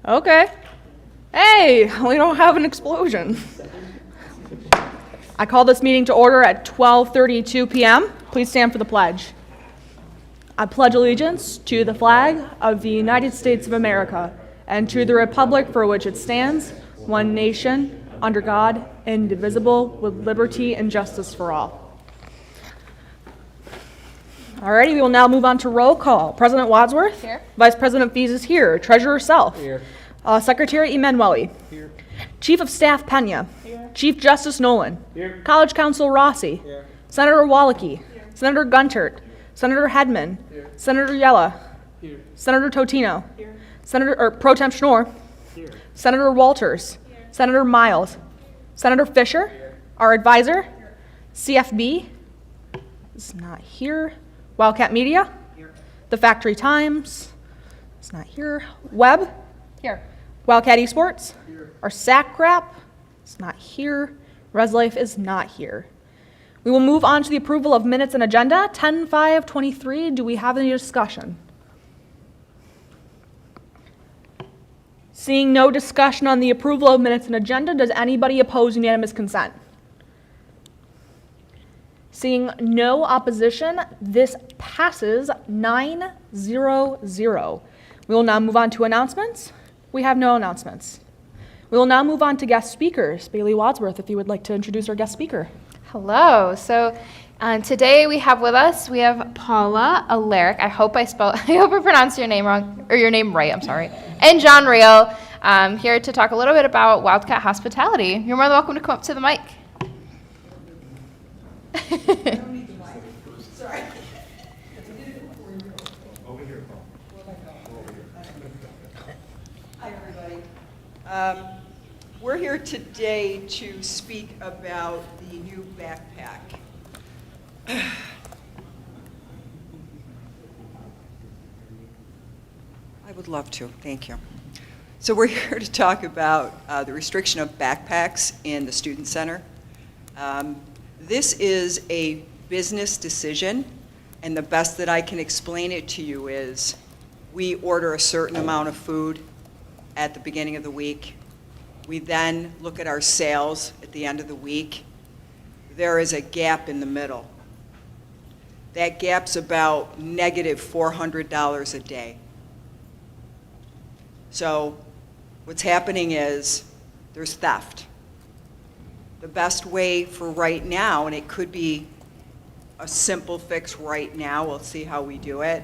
Okay. Hey, we don't have an explosion. I call this meeting to order at 12:32 p.m. Please stand for the pledge. I pledge allegiance to the flag of the United States of America and to the republic for which it stands, one nation, under God, indivisible, with liberty and justice for all. Alrighty, we will now move on to roll call. President Wadsworth? Here. Vice President Fees is here. Treasurer Self? Here. Secretary Emanuele? Here. Chief of Staff Pena? Here. Chief Justice Nolan? Here. College Counsel Rossi? Here. Senator Wallachy? Senator Guntert? Senator Hedman? Here. Senator Yella? Here. Senator Totino? Here. Senator Pro Temp Schnorr? Here. Senator Walters? Senator Miles? Senator Fisher? Our advisor? CFB? Is not here. Wildcat Media? Here. The Factory Times? It's not here. Web? Here. Wildcat Esports? Here. Our SAC Crap? It's not here. ResLife is not here. We will move on to the approval of minutes and agenda. 10-5-23. Do we have any discussion? Seeing no discussion on the approval of minutes and agenda, does anybody oppose unanimous consent? Seeing no opposition, this passes 9-0-0. We will now move on to announcements. We have no announcements. We will now move on to guest speakers. Bailey Wadsworth, if you would like to introduce our guest speaker. Hello. So today we have Paula Alaric. I hope I pronounced your name wrong, or your name right, I'm sorry. And John Real, here to talk a little bit about Wildcat Hospitality. You're more than welcome to come up to the mic. Hi, everybody. We're here today to speak about the new backpack. I would love to, thank you. So we're here to talk about the restriction of backpacks in the Student Center. This is a business decision, and the best that I can explain it to you is we order a certain amount of food at the beginning of the week. We then look at our sales at the end of the week. There is a gap in the middle. That gap's about negative $400 a day. So what's happening is there's theft. The best way for right now, and it could be a simple fix right now, we'll see how we do it,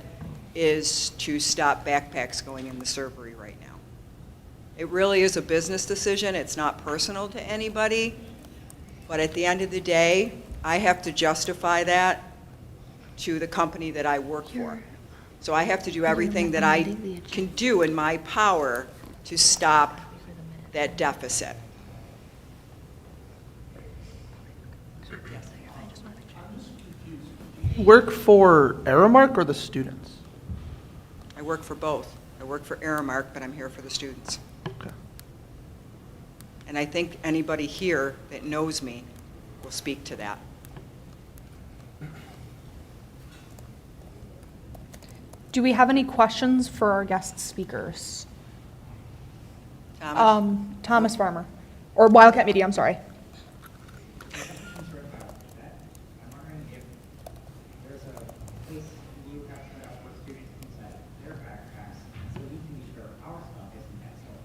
is to stop backpacks going in the servery right now. It really is a business decision. It's not personal to anybody. But at the end of the day, I have to justify that to the company that I work for. So I have to do everything that I can do in my power to stop that deficit. Work for Aramark or the students? I work for both. I work for Aramark, but I'm here for the students. Okay. And I think anybody here that knows me will speak to that. Do we have any questions for our guest speakers? Thomas? Thomas Farmer, or Wildcat Media, I'm sorry. I'm wondering if there's a place you have set up where students can set their backpacks so we can be sure our stuff isn't that stolen.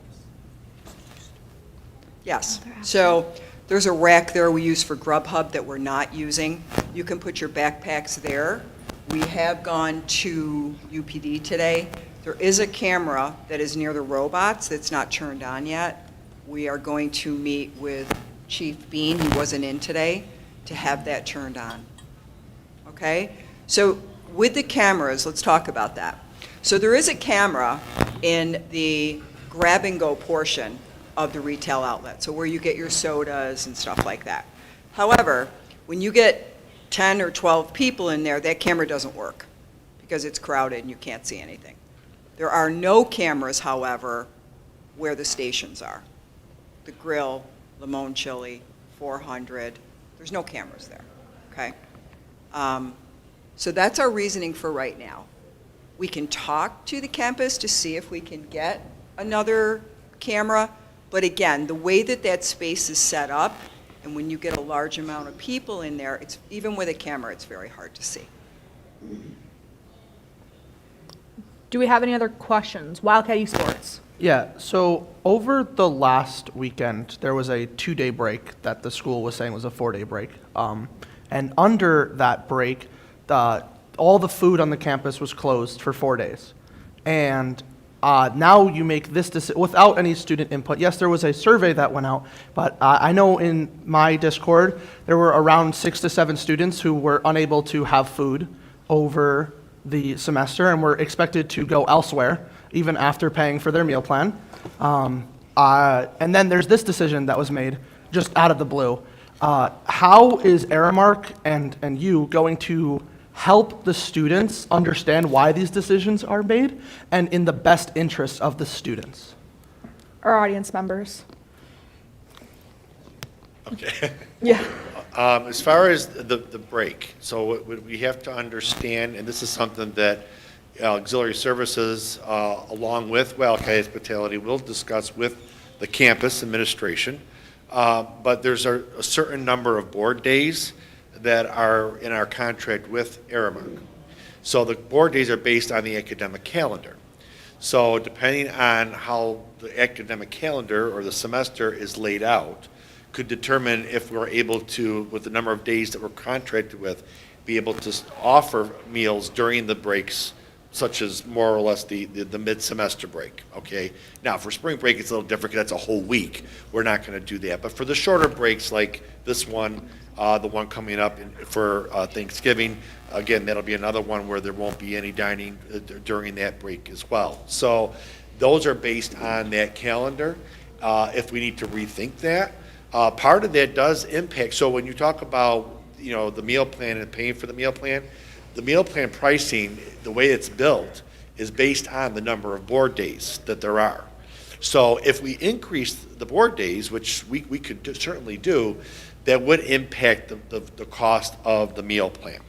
Yes. So there's a rack there we use for Grubhub that we're not using. You can put your backpacks there. We have gone to UPD today. There is a camera that is near the robots that's not turned on yet. We are going to meet with Chief Bean, who wasn't in today, to have that turned on. Okay? So with the cameras, let's talk about that. So there is a camera in the grab-and-go portion of the retail outlet, so where you get your sodas and stuff like that. However, when you get 10 or 12 people in there, that camera doesn't work because it's crowded and you can't see anything. There are no cameras, however, where the stations are. The Grill, Limon Chili, 400, there's no cameras there, okay? So that's our reasoning for right now. We can talk to the campus to see if we can get another camera, but again, the way that that space is set up, and when you get a large amount of people in there, it's, even with a camera, it's very hard to see. Do we have any other questions? Wildcat Esports. Yeah, so over the last weekend, there was a 2-day break that the school was saying was a 4-day break. And under that break, all the food on the campus was closed for 4 days. And now you make this decision without any student input. Yes, there was a survey that went out, but I know in my Discord, there were around 6 to 7 students who were unable to have food over the semester and were expected to go elsewhere, even after paying for their meal plan. And then there's this decision that was made just out of the blue. How is Aramark and you going to help the students understand why these decisions are made and in the best interests of the students? Our audience members. Okay. Yeah. As far as the break, so what we have to understand, and this is something that Auxiliary Services, along with Wildcat Hospitality, will discuss with the campus administration. But there's a certain number of board days that are in our contract with Aramark. So the board days are based on the academic calendar. So depending on how the academic calendar or the semester is laid out, could determine if we're able to, with the number of days that we're contracted with, be able to offer meals during the breaks, such as more or less the mid-semester break, okay? Now, for spring break, it's a little different, because that's a whole week. We're not gonna do that. But for the shorter breaks, like this one, the one coming up for Thanksgiving, again, that'll be another one where there won't be any dining during that break as well. So those are based on that calendar. If we need to rethink that, part of that does impact, so when you talk about, the meal plan and paying for the meal plan pricing, the way it's built, is based on the number of board days that there are. So if we increase the board days, which we could certainly do, that would impact the cost of the meal plan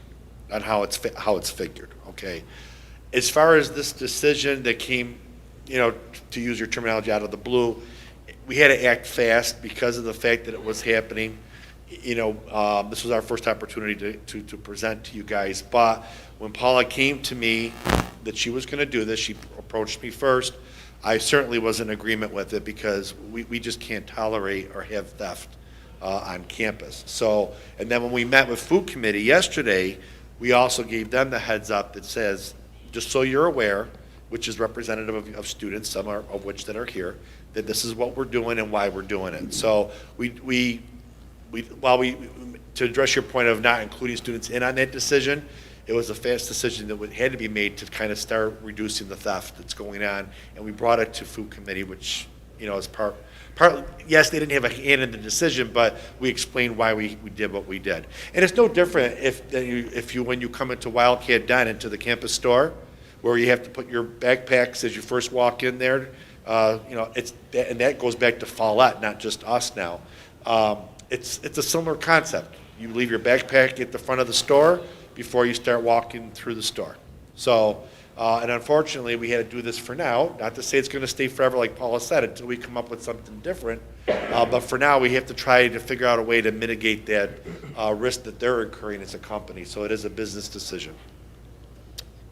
and how it's figured, okay? As far as this decision that came, to use your terminology, out of the blue, we had to act fast because of the fact that it was happening. This was our first opportunity to present to you guys. But when Paula came to me that she was going to do this, she approached me first. I certainly was in agreement with it, because we just can't tolerate or have theft on campus. So, and then when we met with food committee yesterday, we also gave them the heads up that says, just so you're aware, which is representative of students, some of which that are here, that this is what we're doing and why we're doing it. So to address your point of not including students in on that decision, it was a fast decision that had to be made to kind of start reducing the theft that's going on. And we brought it to food committee, which, is part, yes, they didn't have a hand in the decision, but we explained why we did what we did. And it's no different when you come into Wildcat Den, into the campus store, where you have to put your backpacks as you first walk in there. And that goes back to Follett, not just us now. It's a similar concept. You leave your backpack at the front of the store before you start walking through the store. So, and unfortunately, we had to do this for now. Not to say it's going to stay forever, like Paula said, until we come up with something different. But for now, we have to try to figure out a way to mitigate that risk that they're incurring as a company. So it is a business decision.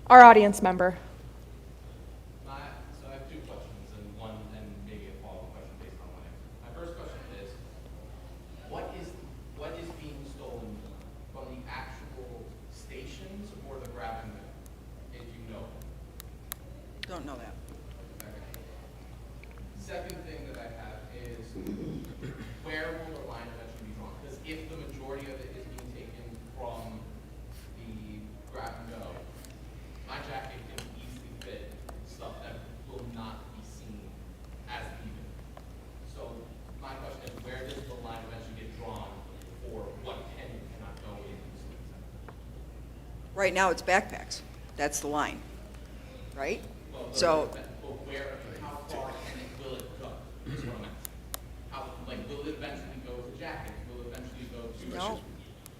Our audience member. So I have two questions, and maybe a follow-up question based on one answer. My first question is, what is being stolen from the actual stations or the grab and go, if you know? Don't know that. Okay. Second thing that I have is, where will the line eventually be drawn? Because if the majority of it is being taken from the grab and go, my jacket can easily fit stuff that will not be seen as even. So my question is, where does the line eventually get drawn for what can and cannot go into the student center? Right now, it's backpacks. That's the line, right? Well, So, where, how far will it go? Is what I'm asking. Will it eventually go to jackets? Will it eventually go to?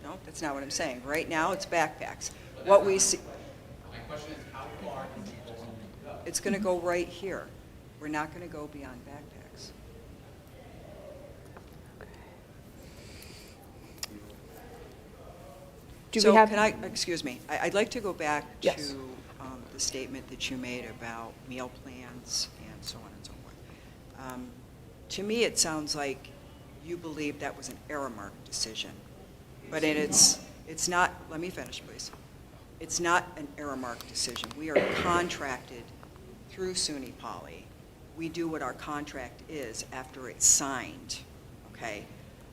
no, that's not what I'm saying. Right now, it's backpacks. But What that's we not see, my question is, how far is it going to go? it's going to go right here. We're not going to go beyond backpacks. Do So we have? can I, excuse me, I'd like to go back to Yes. the statement that you made about meal plans and so on and so forth. To me, it sounds like you believe that was an Aramark decision. But it's not, let me finish, please. It's not an Aramark decision. We are contracted through SUNY Poly. We do what our contract is after it's signed, okay?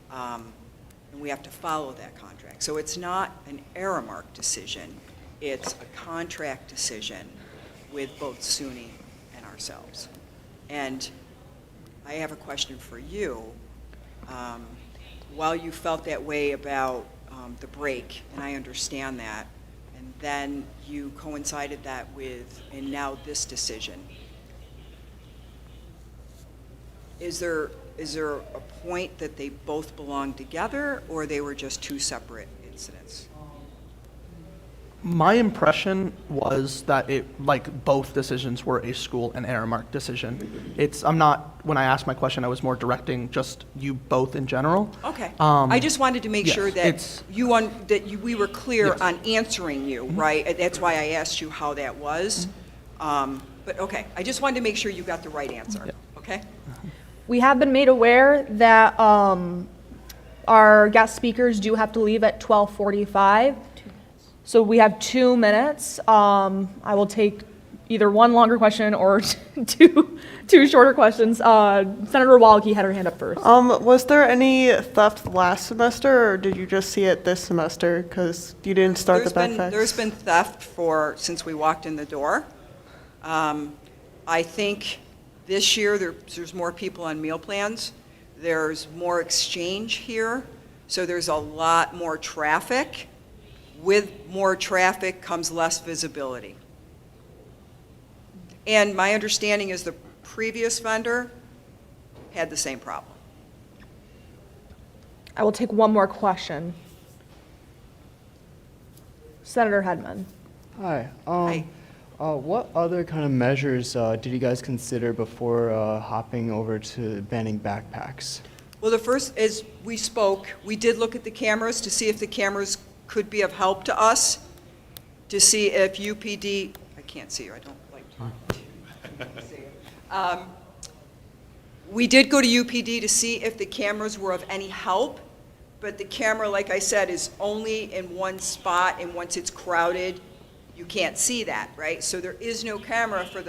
And we have to follow that contract. So it's not an Aramark decision. It's a contract decision with both SUNY and ourselves. And I have a question for you. While you felt that way about the break, and I understand that, and then you coincided that with, and now this decision, is there a point that they both belong together, or they were just two separate incidents? My impression was that both decisions were a school and Aramark decision. When I asked my question, I was more directing just you both in general. Okay. I just wanted to make yes, sure that we were clear Yes. on answering you, right? And that's why I asked you how that was. But okay, I just wanted to make sure you got the right answer, Yeah. okay? We have been made aware that our guest speakers do have to leave at 12:45. So we have 2 minutes. I will take either one longer question or two shorter questions. Senator Walke had her hand up first. Was there any theft last semester, or did you just see it this semester? Because you didn't start the backpacks. There's been theft since we walked in the door. I think this year there's more people on meal plans. There's more exchange here, so there's a lot more traffic. With more traffic comes less visibility. And my understanding is the previous vendor had the same problem. I will take one more question. Senator Hedman. Hi. Hi. What other kind of measures did you guys consider before hopping over to banning backpacks? Well, the first, as we spoke, we did look at the cameras to see if the cameras could be of help to us, to see if UPD, I can't see you, I don't like talking. We did go to UPD to see if the cameras were of any help, but the camera, like I said, is only in one spot, and once it's crowded, you can't see that, right? So there is no camera for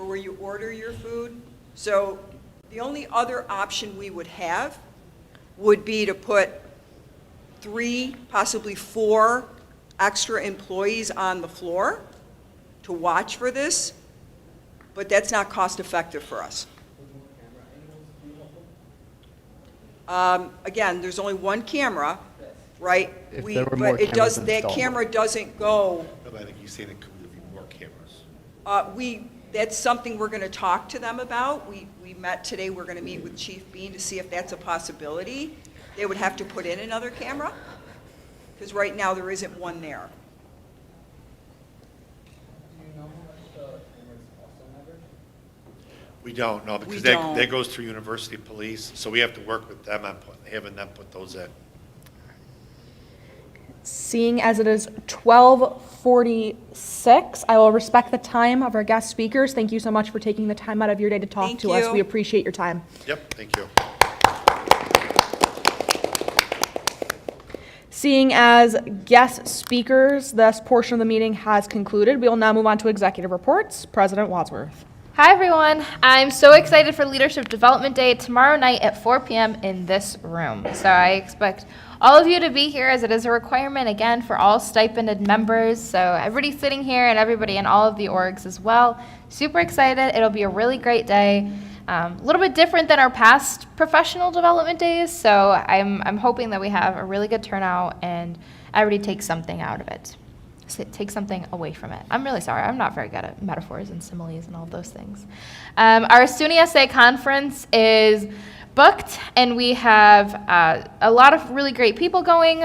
where you order your food. So the only other option we would have would be to put 3, possibly 4 extra employees on the floor to watch for this, but that's not cost effective for us. Again, there's only one camera, right? If there were more But it cameras does, that installed. camera doesn't go, No, but I think he's saying it could be more cameras. that's something we're going to talk to them about. We met today, we're going to meet with Chief Bean to see if that's a possibility. They would have to put in another camera, because right now there isn't one there. We don't know, because We don't. that goes through university police, so we have to work with them on having them put those in. Seeing as it is 12:46, I will respect the time of our guest speakers. Thank you so much for taking the time out of your day to talk Thank to us. you. We appreciate your time. Yep, thank you. Seeing as guest speakers, this portion of the meeting has concluded. We will now move on to executive reports. President Wadsworth. Hi, everyone. I'm so excited for Leadership Development Day tomorrow night at 4 p.m. in this room. So I expect all of you to be here, as it is a requirement, again, for all stipended members. So everybody sitting here and everybody in all of the orgs as well. Super excited. It'll be a really great day. A little bit different than our past professional development days. So I'm hoping that we have a really good turnout and everybody takes something out of it. Take something away from it. I'm really sorry. I'm not very good at metaphors and similes and all of those things. Our SUNY SA conference is booked, and we have a lot of really great people going.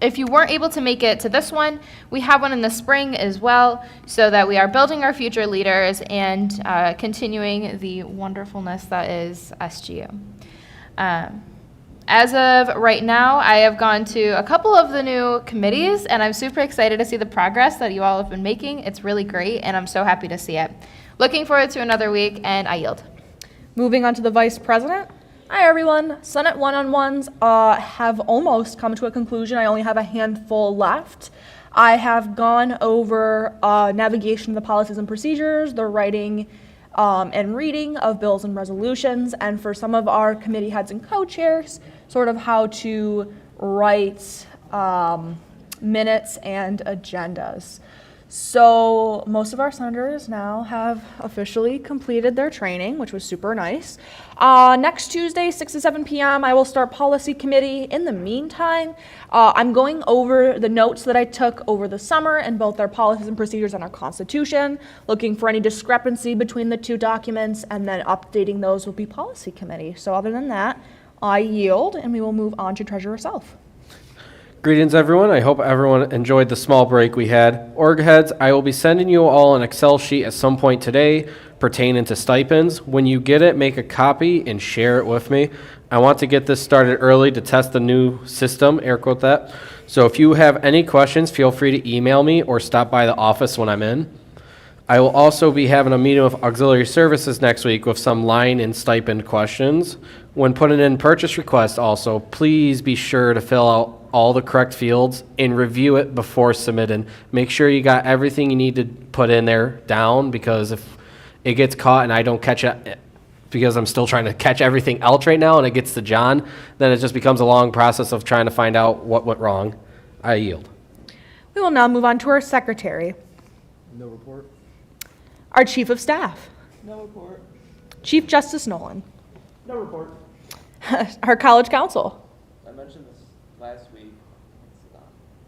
if you weren't able to make it to this one, we have one in the spring as well, so that we are building our future leaders and continuing the wonderfulness that is SGU. As of right now, I have gone to a couple of the new committees, and I'm super excited to see the progress that you all have been making. It's really great, and I'm so happy to see it. Looking forward to another week, and I yield. Moving on to the vice president. Hi, everyone. Senate one-on-ones have almost come to a conclusion. I only have a handful left. I have gone over navigation of the policies and procedures, the writing and reading of bills and resolutions, and for some of our committee heads and co-chairs, sort of how to write minutes and agendas. So most of our senators now have officially completed their training, which was super nice. Next Tuesday, 6 to 7 p.m., I will start policy committee. In the meantime, I'm going over the notes that I took over the summer in both our policies and procedures and our Constitution, looking for any discrepancy between the two documents, and then updating those will be policy committee. So other than that, I yield, and we will move on to Treasurer Self. Greetings, everyone. I hope everyone enjoyed the small break we had. Org heads, I will be sending you all an Excel sheet at some point today pertaining to stipends. When you get it, make a copy and share it with me. I want to get this started early to test the new system, air quote that. So if you have any questions, feel free to email me or stop by the office when I'm in. I will also be having a meeting with auxiliary services next week with some line and stipend questions. When putting in purchase requests also, please be sure to fill out all the correct fields and review it before submitting. Make sure you got everything you need to put in there down, because if it gets caught and I don't catch it because I'm still trying to catch everything else right now and it gets to John, then it just becomes a long process of trying to find out what went wrong. I yield. We will now move on to our secretary. No report. Our chief of staff. No report. Chief Justice Nolan. No report. Our college counsel. I mentioned this last week,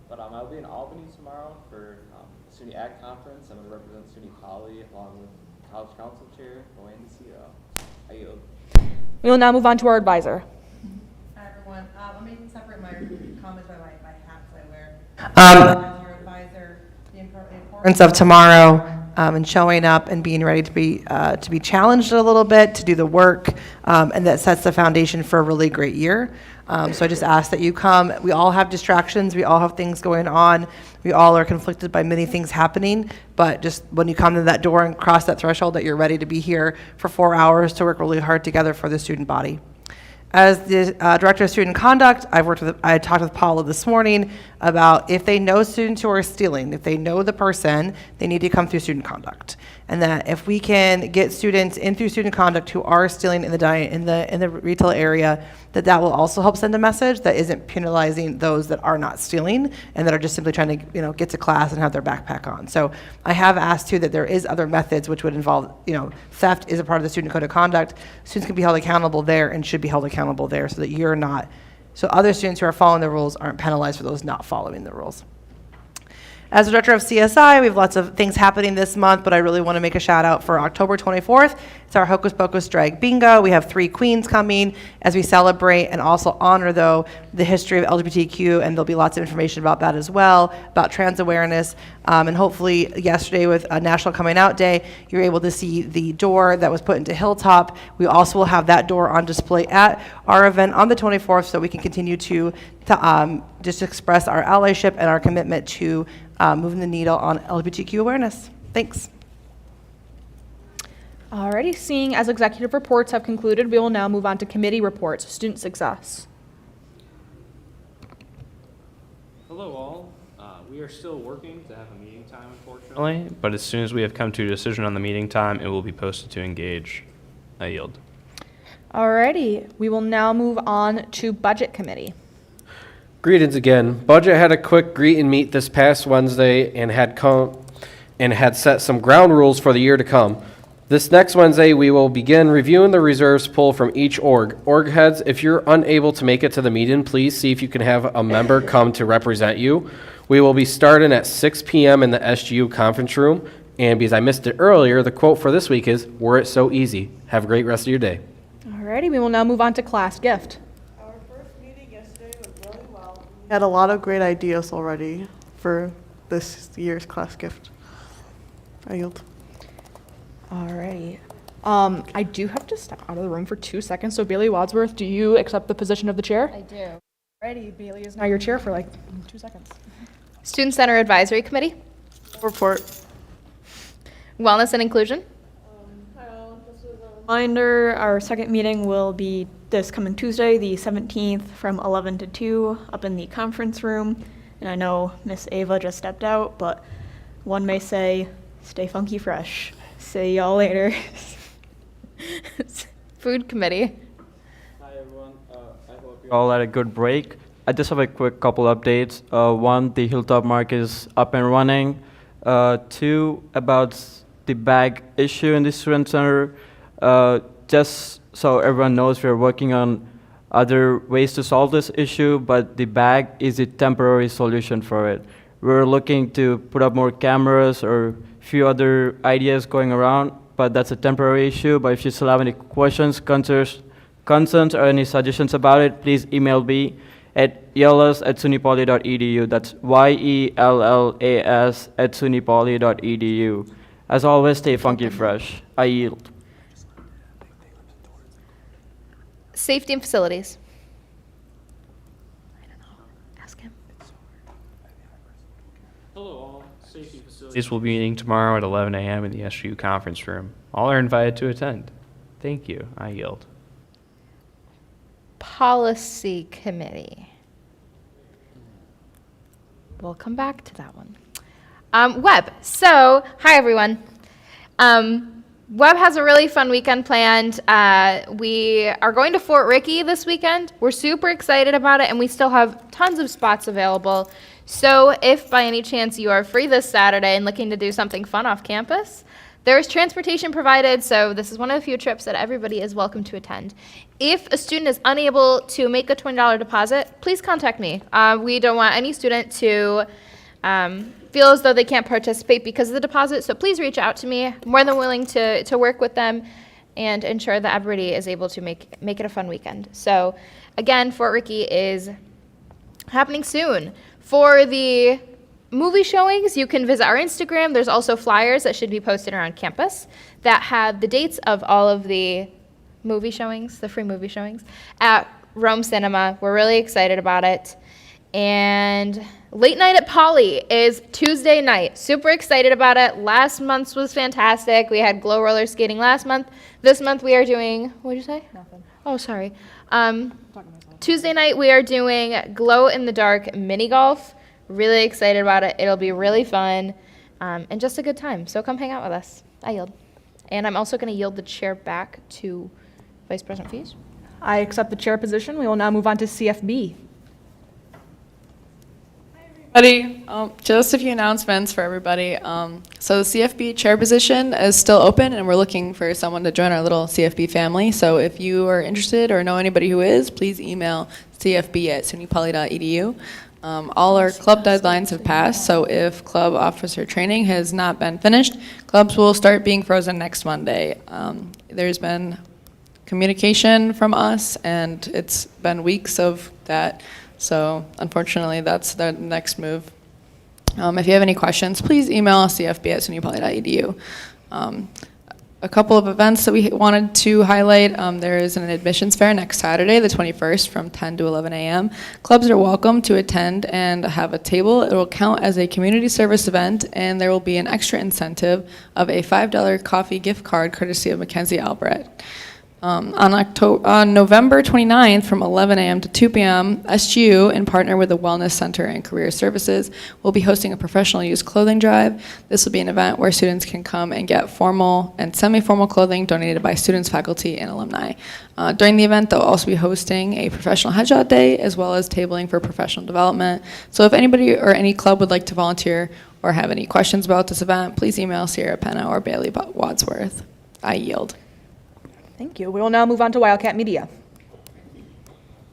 but I'll be in Albany tomorrow for the SUNY Ag Conference. I'm going to represent SUNY Poly along with College Council Chair Joanne DeCito. I yield. We will now move on to our advisor. Hi, everyone. I'm going to separate my comments by my hats I wear. Our advisor, the importance of tomorrow. And showing up and being ready to be challenged a little bit, to do the work, and that sets the foundation for a really great year. So I just ask that you come. We all have distractions. We all have things going on. We all are conflicted by many things happening. But just when you come to that door and cross that threshold, that you're ready to be here for 4 hours to work really hard together for the student body. As the Director of Student Conduct, I talked with Paula this morning about if they know students who are stealing, if they know the person, they need to come through student conduct. And that if we can get students in through student conduct who are stealing in the retail area, that will also help send a message that isn't penalizing those that are not stealing and that are just simply trying to get to class and have their backpack on. So I have asked too that there is other methods which would involve, theft is a part of the student code of conduct. Students can be held accountable there and should be held accountable there so that so other students who are following the rules aren't penalized for those not following the rules. As the director of CSI, we have lots of things happening this month, but I really want to make a shout out for October 24th. It's our Hocus Pocus Drag Bingo. We have 3 queens coming as we celebrate and also honor, though, the history of LGBTQ, and there'll be lots of information about that as well, about trans awareness. And hopefully yesterday with National Coming Out Day, you're able to see the door that was put into Hilltop. We also will have that door on display at our event on the 24th so we can continue to just express our allyship and our commitment to moving the needle on LGBTQ awareness. Thanks. Alrighty, seeing as executive reports have concluded, we will now move on to committee reports. Student success. Hello all. We are still working to have a meeting time, unfortunately, but as soon as we have come to a decision on the meeting time, it will be posted to engage. I yield. Alrighty, we will now move on to budget committee. Greetings again. Budget had a quick greet and meet this past Wednesday and had set some ground rules for the year to come. This next Wednesday, we will begin reviewing the reserves pull from each org. Org heads, if you're unable to make it to the meeting, please see if you can have a member come to represent you. We will be starting at 6 p.m. in the SGU conference room. And because I missed it earlier, the quote for this week is, "Were it so easy." Have a great rest of your day. Alrighty, we will now move on to class gift. Our first meeting yesterday was really well. We Had a lot of great ideas already for this year's class gift. I yield. Alrighty. I do have to step out of the room for 2 seconds. So Bailey Wadsworth, do you accept the position of the chair? I do. Alrighty, Bailey is now your chair for like 2 seconds. Student Center Advisory Committee, Report. Wellness and Inclusion, Reminder, our second meeting will be this coming Tuesday, the 17th, from 11 to 2 up in the conference room. And I know Miss Ava just stepped out, but one may say, stay funky fresh. See y'all later. Food Committee. Hi everyone, I hope you all had a good break. I just have a quick couple updates. One, the Hilltop Market is up and running. Two, about the bag issue in the Student Center. Just so everyone knows, we're working on other ways to solve this issue, but the bag is a temporary solution for it. We're looking to put up more cameras or a few other ideas going around, but that's a temporary issue. But if you still have any questions, concerns, or any suggestions about it, please email me at yellas@sunypoly.edu. That's YELLAS@sunypoly.edu. As always, stay funky fresh. I yield. Safety and Facilities. I don't know. Ask him. Hello all. Safety Facilities will be meeting tomorrow at 11 a.m. in the SU conference room. All are invited to attend. Thank you. I yield. Policy Committee. We'll come back to that one. Web. So, hi everyone. Web has a really fun weekend planned. We are going to Fort Ricky this weekend. We're super excited about it, and we still have tons of spots available. So if by any chance you are free this Saturday and looking to do something fun off campus, there is transportation provided, so this is one of the few trips that everybody is welcome to attend. If a student is unable to make a $20 deposit, please contact me. We don't want any student to feel as though they can't participate because of the deposit, so please reach out to me. I'm more than willing to work with them and ensure that everybody is able to make it a fun weekend. So again, Fort Ricky is happening soon. For the movie showings, you can visit our Instagram. There's also flyers that should be posted around campus that have the dates of all of the movie showings, the free movie showings, at Rome Cinema. We're really excited about it. And Late Night at Poly is Tuesday night. Super excited about it. Last month's was fantastic. We had glow roller skating last month. This month we are doing, what did you say? Nothing. Oh, sorry. Tuesday night we are doing glow in the dark mini golf. Really excited about it. It'll be really fun and just a good time. So come hang out with us. I yield. And I'm also going to yield the chair back to Vice President Fees. I accept the chair position. We will now move on to CFB. Just a few announcements for everybody. So the CFB chair position is still open, and we're looking for someone to join our little CFB family. So if you are interested or know anybody who is, please email cfb@sunypoly.edu. All our club deadlines have passed, so if club officer training has not been finished, clubs will start being frozen next Monday. There's been communication from us, and it's been weeks of that. So unfortunately, that's the next move. If you have any questions, please email cfb@sunypoly.edu. A couple of events that we wanted to highlight. There is an admissions fair next Saturday, the 21st, from 10 to 11 a.m. Clubs are welcome to attend and have a table. It will count as a community service event, and there will be an extra incentive of a $5 coffee gift card courtesy of Mackenzie Albrecht. On November 29th from 11 a.m. to 2 p.m., SGU, in partner with the Wellness Center and Career Services, will be hosting a professional use clothing drive. This will be an event where students can come and get formal and semi-formal clothing donated by students, faculty, and alumni. During the event, they'll also be hosting a professional headshot day as well as tabling for professional development. So if anybody or any club would like to volunteer or have any questions about this event, please email Sierra Penna or Bailey Wadsworth. I yield. Thank you. We will now move on to Wildcat Media.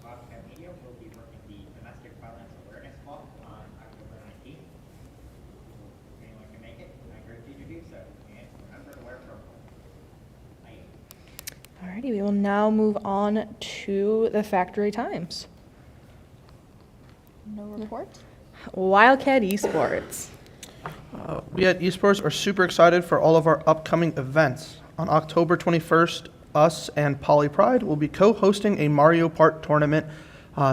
Wildcat Media will be working the Domestic Violence Awareness Walk on October 19th. If anyone can make it, I encourage you to do so. And remember to wear purple. Alrighty, we will now move on to the Factory Times. No report? Wildcat Esports. We at Esports are super excited for all of our upcoming events. On October 21st, us and Poly Pride will be co-hosting a Mario Kart tournament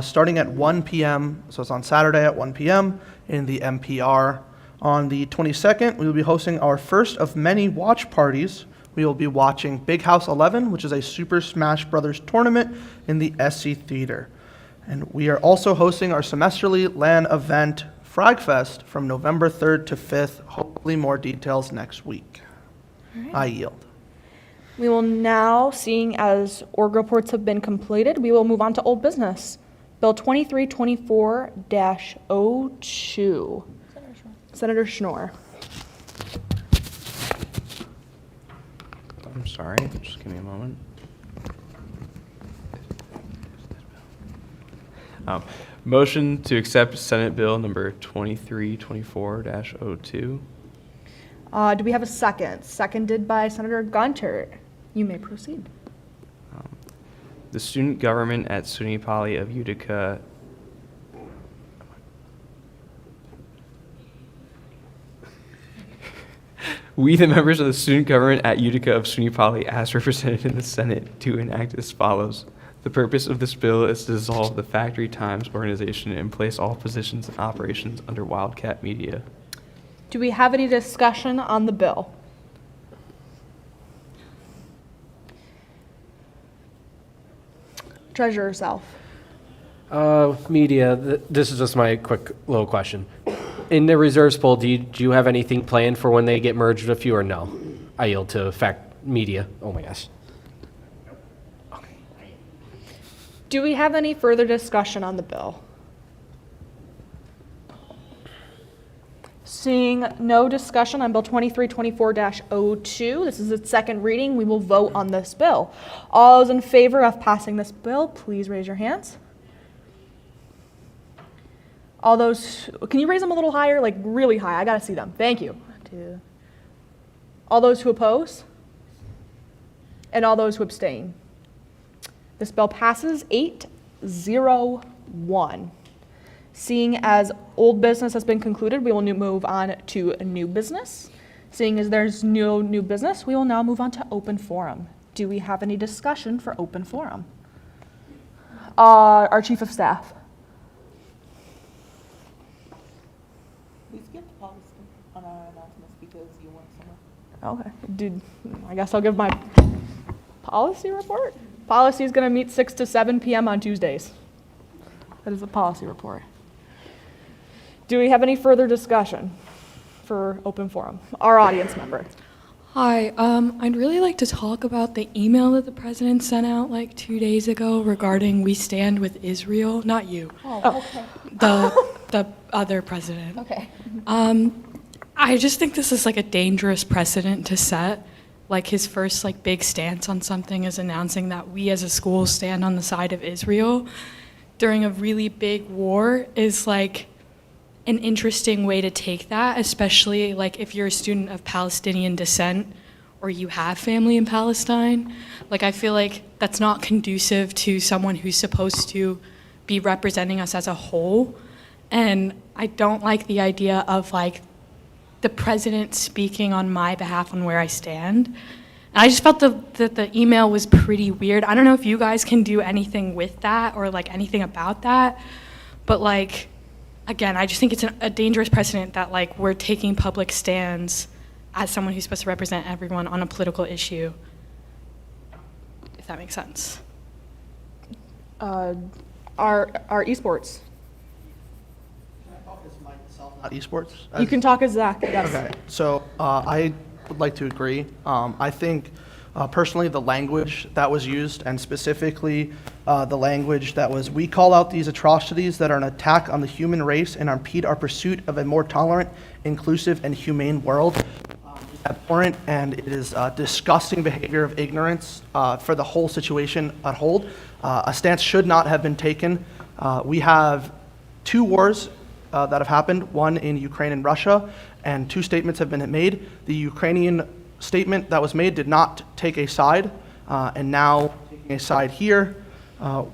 starting at 1 p.m. So it's on Saturday at 1 p.m. in the MPR. On the 22nd, we will be hosting our first of many watch parties. We will be watching Big House 11, which is a Super Smash Bros. Tournament in the SC Theater. And we are also hosting our semesterly LAN event, Fragfest, from November 3rd to 5th. Hopefully more details next week. I yield. We will now, seeing as org reports have been completed, we will move on to old business. Bill 2324-02. Senator Schnorr. I'm sorry, just give me a moment. Motion to accept Senate Bill number 2324-02. Do we have a second? Seconded by Senator Gunter. You may proceed. The student government at SUNY Poly of Utica We, the members of the student government at Utica of SUNY Poly, as represented in the Senate, do enact as follows. The purpose of this bill is to dissolve the Factory Times organization and place all positions and operations under Wildcat Media. Do we have any discussion on the bill? Treasurer yourself. Media, this is just my quick little question. In the reserves pool, do you have anything planned for when they get merged with you or no? I yield to media. Oh my gosh. Do we have any further discussion on the bill? Seeing no discussion on Bill 2324-02, this is its second reading. We will vote on this bill. All those in favor of passing this bill, please raise your hands. All those, can you raise them a little higher, like really high? I gotta see them. Thank you. All those who oppose? And all those who abstain? This bill passes 8-0-1. Seeing as old business has been concluded, we will move on to new business. Seeing as there's no new business, we will now move on to open forum. Do we have any discussion for open forum? Our Chief of Staff. We skipped policy on our announcements because you went somewhere. Okay, I guess I'll give my policy report. Policy is going to meet 6 to 7 p.m. on Tuesdays. That is a policy report. Do we have any further discussion for open forum? Our audience member. Hi, I'd really like to talk about the email that the president sent out like 2 days ago regarding We Stand with Israel. Not you. Oh, okay. The other president. Okay. I just think this is like a dangerous precedent to set. Like his first like big stance on something is announcing that we as a school stand on the side of Israel during a really big war is like an interesting way to take that, especially like if you're a student of Palestinian descent or you have family in Palestine. Like I feel like that's not conducive to someone who's supposed to be representing us as a whole. And I don't like the idea of like the president speaking on my behalf on where I stand. And I just felt that the email was pretty weird. I don't know if you guys can do anything with that or like anything about that, but like, again, I just think it's a dangerous precedent that like we're taking public stands as someone who's supposed to represent everyone on a political issue, if that makes sense. Our esports. Not esports? You can talk as Zach, yes. Okay, so I would like to agree. I think personally the language that was used, and specifically the language that was, we call out these atrocities that are an attack on the human race and impede our pursuit of a more tolerant, inclusive, and humane world. Is abhorrent, and it is disgusting behavior of ignorance for the whole situation at whole. A stance should not have been taken. We have 2 wars that have happened, one in Ukraine and Russia, and 2 statements have been made. The Ukrainian statement that was made did not take a side, and now taking a side here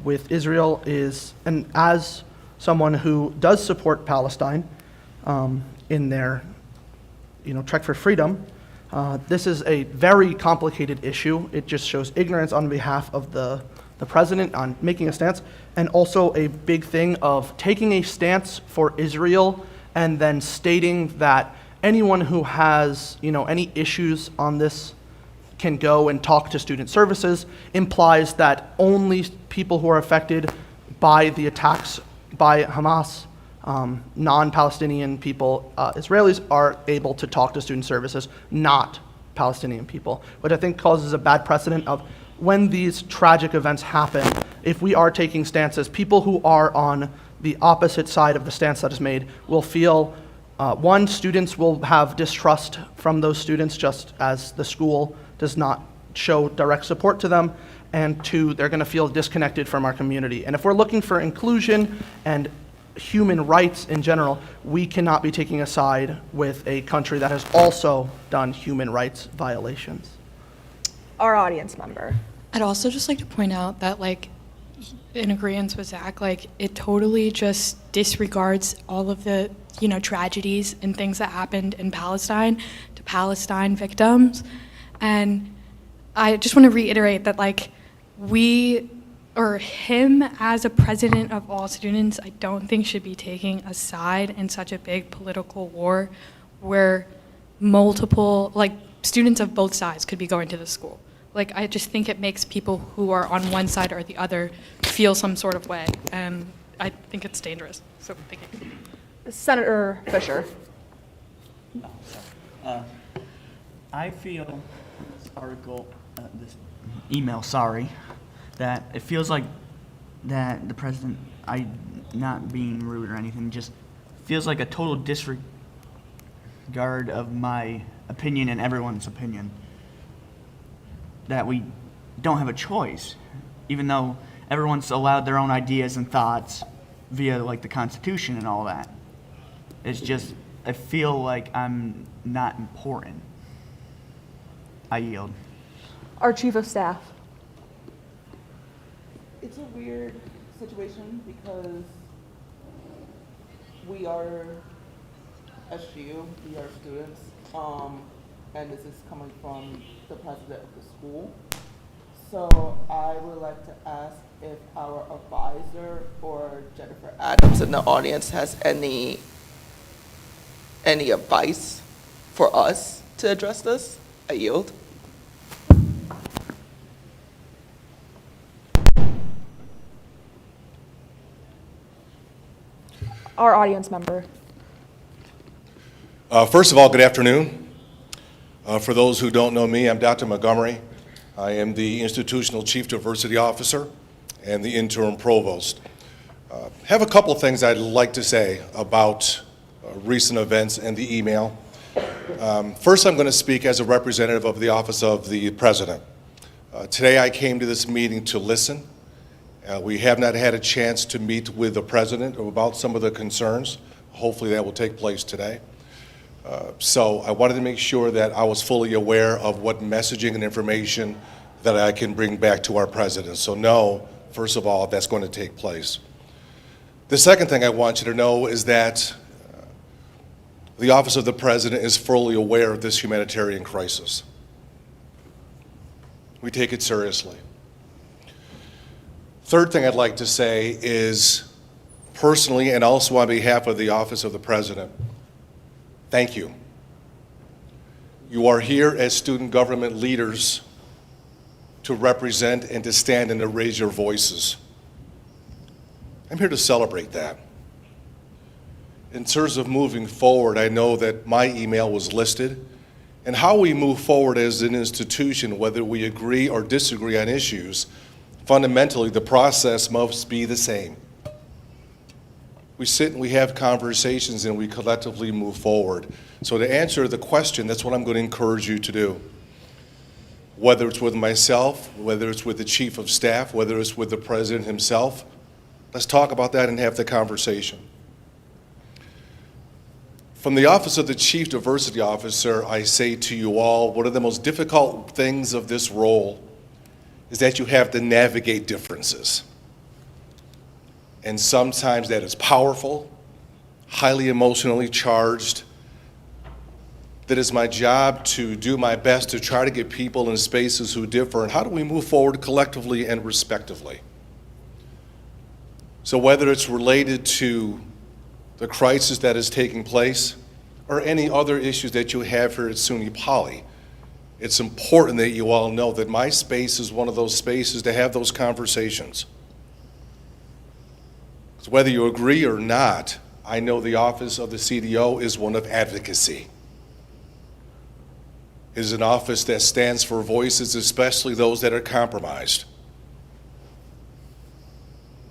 with Israel is, and as someone who does support Palestine in their, trek for freedom, this is a very complicated issue. It just shows ignorance on behalf of the president on making a stance, and also a big thing of taking a stance for Israel and then stating that anyone who has, any issues on this can go and talk to student services, implies that only people who are affected by the attacks by Hamas, non-Palestinian people, Israelis, are able to talk to student services, not Palestinian people, which I think causes a bad precedent of when these tragic events happen, if we are taking stances, people who are on the opposite side of the stance that is made will feel, one, students will have distrust from those students just as the school does not show direct support to them, and two, they're going to feel disconnected from our community. And if we're looking for inclusion and human rights in general, we cannot be taking a side with a country that has also done human rights violations. Our audience member. I'd also just like to point out that, in agreement with Zach, it totally just disregards all of the, tragedies and things that happened in Palestine to Palestine victims. And I just want to reiterate that, we, or him as a president of all students, I don't think should be taking a side in such a big political war where multiple, students of both sides could be going to the school. I just think it makes people who are on one side or the other feel some sort of way, and I think it's dangerous. So thank you. Senator Fisher. I feel this article, this email, that it feels like that the president, not being rude or anything, just feels like a total disregard of my opinion and everyone's opinion. That we don't have a choice, even though everyone's allowed their own ideas and thoughts via the Constitution and all that. It's just, I feel like I'm not important. I yield. Our Chief of Staff. It's a weird situation because we are SGU, we are students, and this is coming from the president of the school. So I would like to ask if our advisor or Jennifer Adams in the audience has any advice for us to address this. I yield. Our audience member. First of all, good afternoon. For those who don't know me, I'm Dr. Montgomery. I am the Institutional Chief Diversity Officer and the Interim Provost. Have a couple of things I'd like to say about recent events and the email. First, I'm going to speak as a representative of the Office of the President. Today, I came to this meeting to listen. We have not had a chance to meet with the President about some of the concerns. Hopefully, that will take place today. So I wanted to make sure that I was fully aware of what messaging and information that I can bring back to our President. So no, first of all, that's going to take place. The second thing I want you to know is that the Office of the President is fully aware of this humanitarian crisis. We take it seriously. Third thing I'd like to say is, personally and also on behalf of the Office of the President, thank you. You are here as student government leaders to represent and to stand and to raise your voices. I'm here to celebrate that. In terms of moving forward, I know that my email was listed, and how we move forward as an institution, whether we agree or disagree on issues, fundamentally the process must be the same. We sit and we have conversations and we collectively move forward. So to answer the question, that's what I'm going to encourage you to do. Whether it's with myself, whether it's with the Chief of Staff, whether it's with the President himself, let's talk about that and have the conversation. From the Office of the Chief Diversity Officer, I say to you all, one of the most difficult things of this role is that you have to navigate differences. And sometimes that is powerful, highly emotionally charged. That is my job to do my best to try to get people in spaces who differ, and how do we move forward collectively and respectively? So whether it's related to the crisis that is taking place or any other issues that you have here at SUNY Poly, it's important that you all know that my space is one of those spaces to have those conversations. So whether you agree or not, I know the office of the CDO is one of advocacy. It is an office that stands for voices, especially those that are compromised.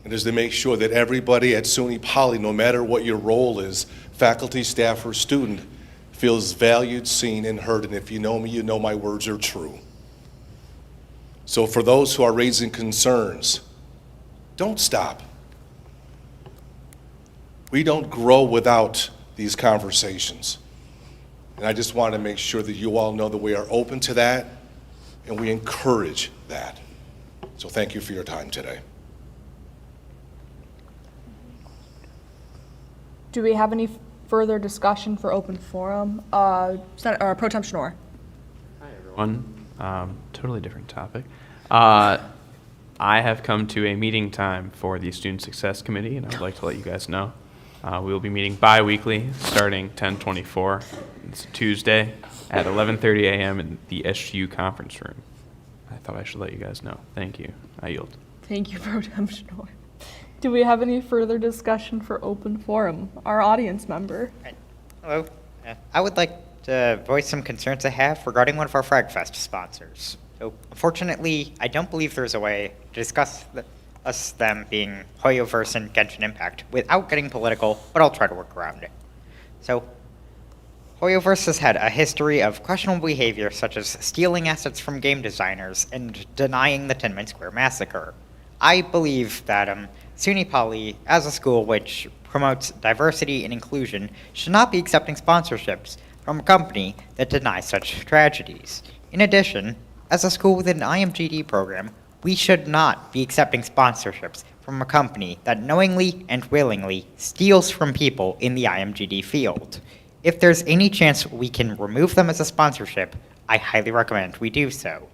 It is to make sure that everybody at SUNY Poly, no matter what your role is, faculty, staff, or student, feels valued, seen, and heard. And if you know me, you know my words are true. So for those who are raising concerns, don't stop. We don't grow without these conversations. And I just want to make sure that you all know that we are open to that and we encourage that. So thank you for your time today. Do we have any further discussion for open forum? Pro Tem Schnorr. Hi, everyone. Totally different topic. I have come to a meeting time for the Student Success Committee, and I would like to let you guys know. We will be meeting bi-weekly starting 10/24. It's Tuesday at 11:30 a.m. in the SGU conference room. I thought I should let you guys know. Thank you. I yield. Thank you, Pro Tem Schnorr. Do we have any further discussion for open forum? Our audience member. Hello. I would like to voice some concerns I have regarding one of our FragFest sponsors. So, unfortunately, I don't believe there's a way to discuss them being Hoyoverse and Genshin Impact without getting political, but I'll try to work around it. So, Hoyoverse has had a history of questionable behavior such as stealing assets from game designers and denying the Tiananmen Square massacre. I believe that SUNY Poly, as a school which promotes diversity and inclusion, should not be accepting sponsorships from a company that denies such tragedies. In addition, as a school with an IMGD program, we should not be accepting sponsorships from a company that knowingly and willingly steals from people in the IMGD field. If there's any chance we can remove them as a sponsorship, I highly recommend we do so.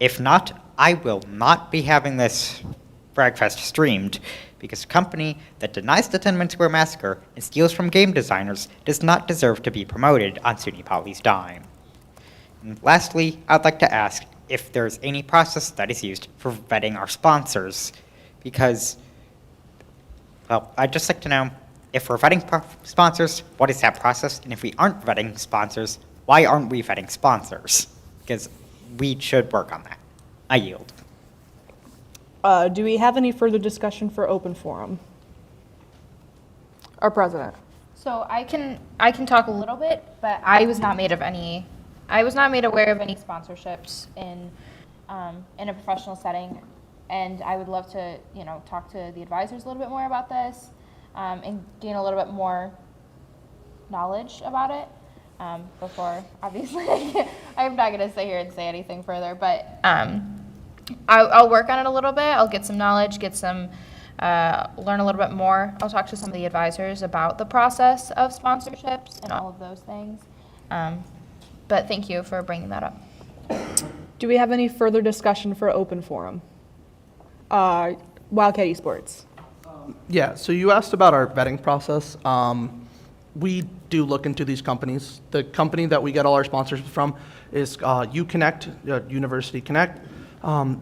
If not, I will not be having this FragFest streamed, because a company that denies the Tiananmen Square massacre and steals from game designers does not deserve to be promoted on SUNY Poly's dime. And lastly, I'd like to ask if there's any process that is used for vetting our sponsors, because, well, I'd just like to know, if we're vetting sponsors, what is that process? And if we aren't vetting sponsors, why aren't we vetting sponsors? Because we should work on that. I yield. Do we have any further discussion for open forum? Our president. So I can talk a little bit, but I was not made aware of any sponsorships in a professional setting, and I would love to, talk to the advisors a little bit more about this, and gain a little bit more knowledge about it before, obviously, I'm not going to sit here and say anything further, but I'll work on it a little bit. I'll get some knowledge, learn a little bit more. I'll talk to some of the advisors about the process of sponsorships and all of those things. But thank you for bringing that up. Do we have any further discussion for open forum? Wildcat Esports. Yeah, so you asked about our vetting process. We do look into these companies. The company that we get all our sponsorships from is UConnect, University Connect.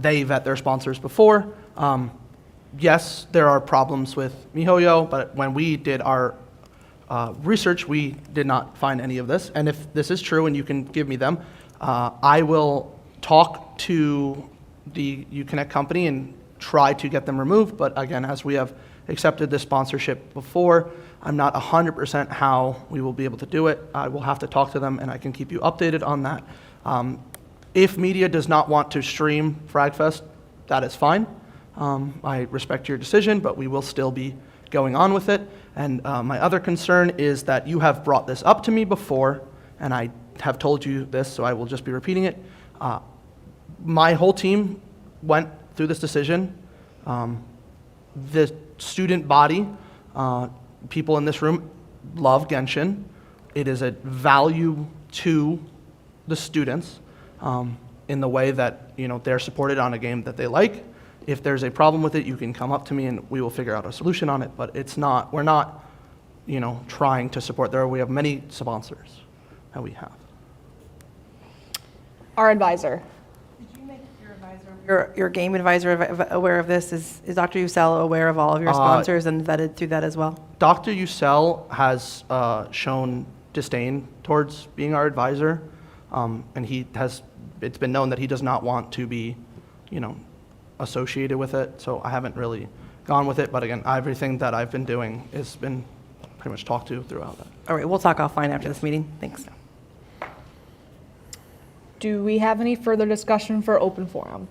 They vet their sponsors before. Yes, there are problems with MiHoYo, but when we did our research, we did not find any of this. And if this is true and you can give me them, I will talk to the UConnect company and try to get them removed. But again, as we have accepted this sponsorship before, I'm not 100% how we will be able to do it. I will have to talk to them and I can keep you updated on that. If media does not want to stream FragFest, that is fine. I respect your decision, but we will still be going on with it. And my other concern is that you have brought this up to me before, and I have told you this, so I will just be repeating it. My whole team went through this decision. The student body, people in this room love Genshin. It is a value to the students in the way that, you know, they're supported on a game that they like. If there's a problem with it, you can come up to me and we will figure out a solution on it, but we're not, you know, trying to support. We have many sponsors that we have. Our advisor. Did you make your advisor, your game advisor aware of this? Is Dr. Usel aware of all of your sponsors and vetted through that as well? Dr. Usel has shown disdain towards being our advisor, and it's been known that he does not want to be, you know, associated with it, so I haven't really gone with it, but again, everything that I've been doing has been pretty much talked to throughout that. All right, we'll talk offline after this meeting. Thanks. Do we have any further discussion for open forum?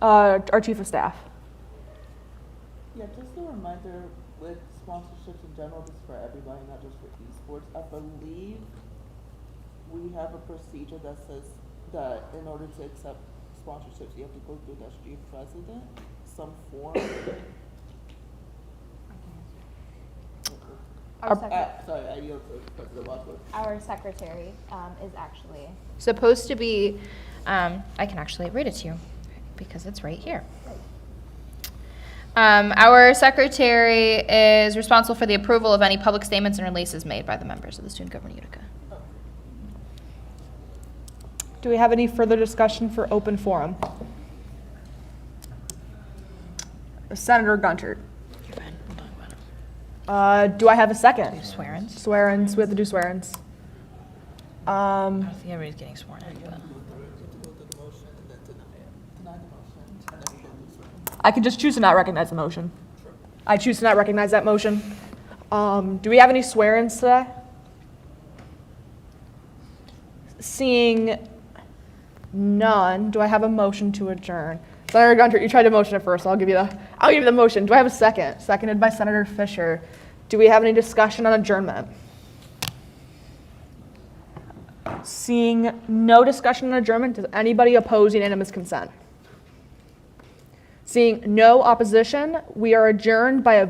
Our chief of staff. Yeah, just a reminder with sponsorships in general, just for everybody, not just for esports, I believe we have a procedure that says that in order to accept sponsorships, you have to go through the SG president, some form. Sorry, I yield to President Wadsworth. Our secretary is actually supposed to be, I can actually read it to you because it's right here. Our secretary is responsible for the approval of any public statements and releases made by the members of the Student Government Utica. Do we have any further discussion for open forum? Senator Gunchard. Do I have a second? Swear-ins? Swear-ins, we have to do swear-ins. I don't think everybody's getting sworn in, but. I can just choose to not recognize the motion. I choose to not recognize that motion. Do we have any swear-ins today? Seeing none, do I have a motion to adjourn? Senator Gunter, you tried to motion it first, so I'll give you the motion. Do I have a second? Seconded by Senator Fisher. Do we have any discussion on adjournment? Seeing no discussion on adjournment, does anybody oppose unanimous consent? Seeing no opposition, we are adjourned by a